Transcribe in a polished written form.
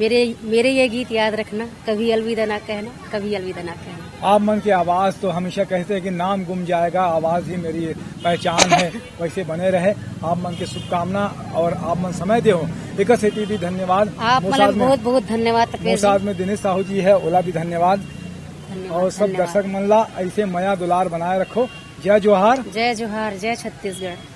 मेरे ये गीत याद रखना, कभी अलविदा ना कहना, कभी अलविदा ना कहना। आप मन की आवाज तो हमेशा कहते हैं कि नाम गुम जाएगा, आवाज ही मेरी पहचान है, वैसे बने रहे। आप मन की शुभकामना और आप मन समय दे हो एक से भी धन्यवाद। आप मतलब बहुत बहुत धन्यवाद तपेश साथ में दिनेश साहू जी है, ओला भी धन्यवाद। और सब दर्शक मन ला ऐसे मया दुलार बनाए रखो। जय जोहार, जय जोहार, जय छत्तीसगढ़।